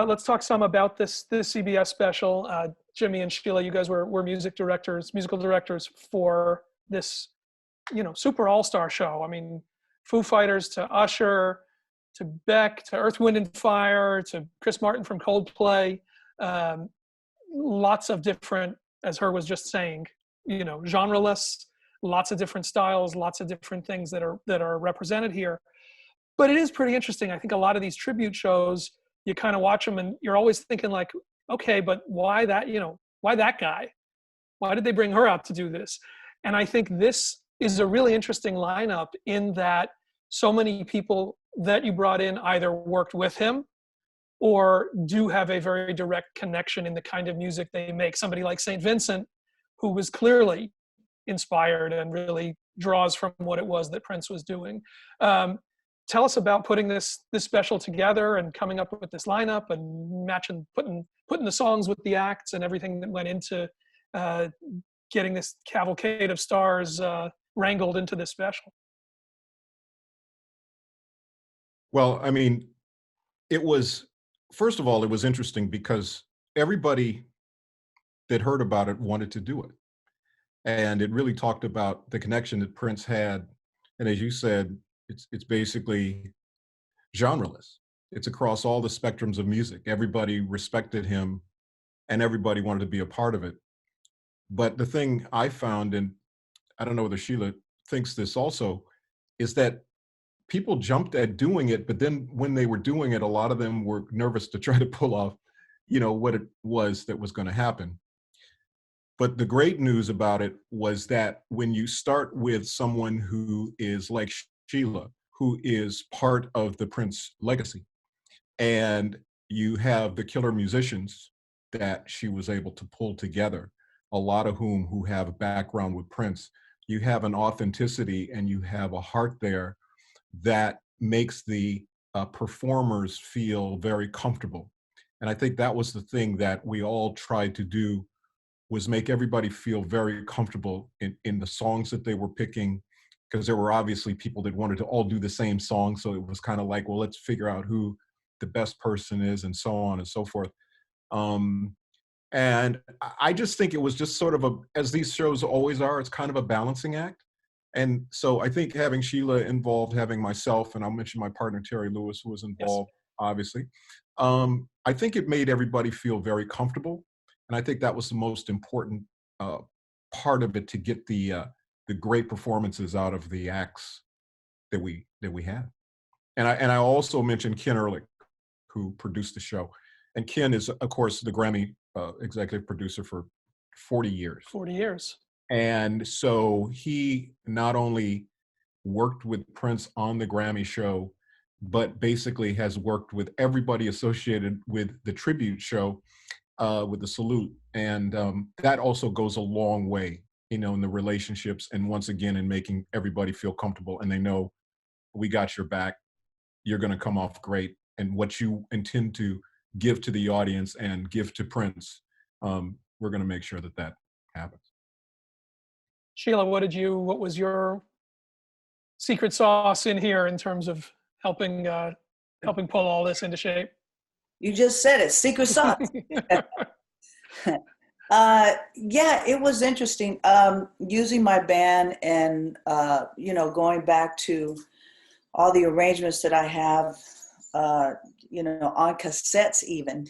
let's talk some about this CBS special. Jimmy and Sheila, you guys were musical directors for this, super all-star show. I mean, Foo Fighters to Usher, to Beck, to Earth, Wind and Fire, to Chris Martin from Coldplay. Lots of different, as Her was just saying, genreless, lots of different styles, lots of different things that are represented here. But it is pretty interesting. I think a lot of these tribute shows, you kind of watch them and you're always thinking like, okay, but why that guy? Why did they bring her out to do this? And I think this is a really interesting lineup in that so many people that you brought in either worked with him or do have a very direct connection in the kind of music they make. Somebody like St. Vincent, who was clearly inspired and really draws from what it was that Prince was doing. Tell us about putting this special together and coming up with this lineup and putting the songs with the acts and everything that went into getting this cavalcade of stars wrangled into this special. Well, I mean, first of all, it was interesting because everybody that heard about it wanted to do it. And it really talked about the connection that Prince had. And as you said, it's basically genreless. It's across all the spectrums of music. Everybody respected him and everybody wanted to be a part of it. But the thing I found, and I don't know whether Sheila thinks this also, is that people jumped at doing it, but then when they were doing it, a lot of them were nervous to try to pull off, what it was that was going to happen. But the great news about it was that when you start with someone who is like Sheila, who is part of the Prince legacy, and you have the killer musicians that she was able to pull together, a lot of who have a background with Prince, you have an authenticity and you have a heart there that makes the performers feel very comfortable. And I think that was the thing that we all tried to do, was make everybody feel very comfortable in the songs that they were picking, because there were obviously people that wanted to all do the same song. So it was kind of like, well, let's figure out who the best person is and so on and so forth. And I just think it was just sort of as these shows always are, it's kind of a balancing act. And so I think having Sheila involved, having myself, and I'll mention my partner, Terry Lewis, who was involved, yes, obviously. I think it made everybody feel very comfortable. And I think that was the most important part of it, to get the great performances out of the acts that we had. And I also mentioned Ken Ehrlich, who produced the show. And Ken is, of course, the Grammy executive producer for 40 years. 40 years. And so he not only worked with Prince on the Grammy show, but basically has worked with everybody associated with the tribute show, with the salute. And that also goes a long way, in the relationships, and once again, in making everybody feel comfortable, and they know we got your back, you're going to come off great. And what you intend to give to the audience and give to Prince, we're going to make sure that happens. Sheila, what was your secret sauce in here in terms of helping pull all this into shape? You just said it, secret sauce. Yeah, it was interesting. Using my band and, going back to all the arrangements that I have, on cassettes even,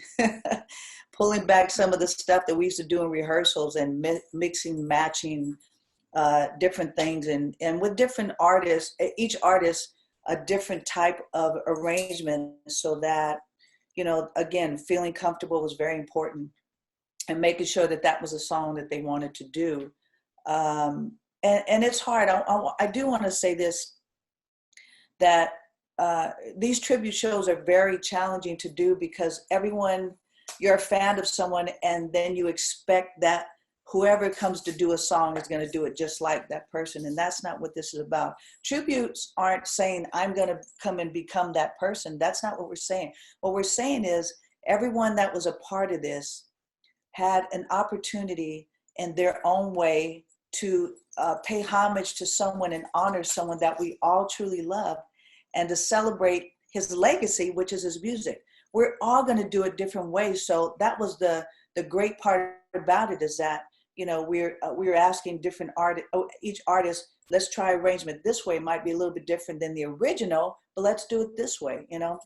pulling back some of the stuff that we used to do in rehearsals and mixing, matching different things, and with different artists, each artist a different type of arrangement, so that, again, feeling comfortable was very important, and making sure that was a song that they wanted to do. And it's hard. I do want to say this, that these tribute shows are very challenging to do, because you're a fan of someone, and then you expect that whoever comes to do a song is going to do it just like that person. And that's not what this is about. Tributes aren't saying, I'm going to come and become that person. That's not what we're saying. What we're saying is everyone that was a part of this had an opportunity in their own way to pay homage to someone and honor someone that we all truly love, and to celebrate his legacy, which is his music. we're all going to do it different ways. So that was the great part about it, is that, you know, we're asking different each artist, let's try arrangement this way. It might be a little bit different than the original, but let's do it this way, you know.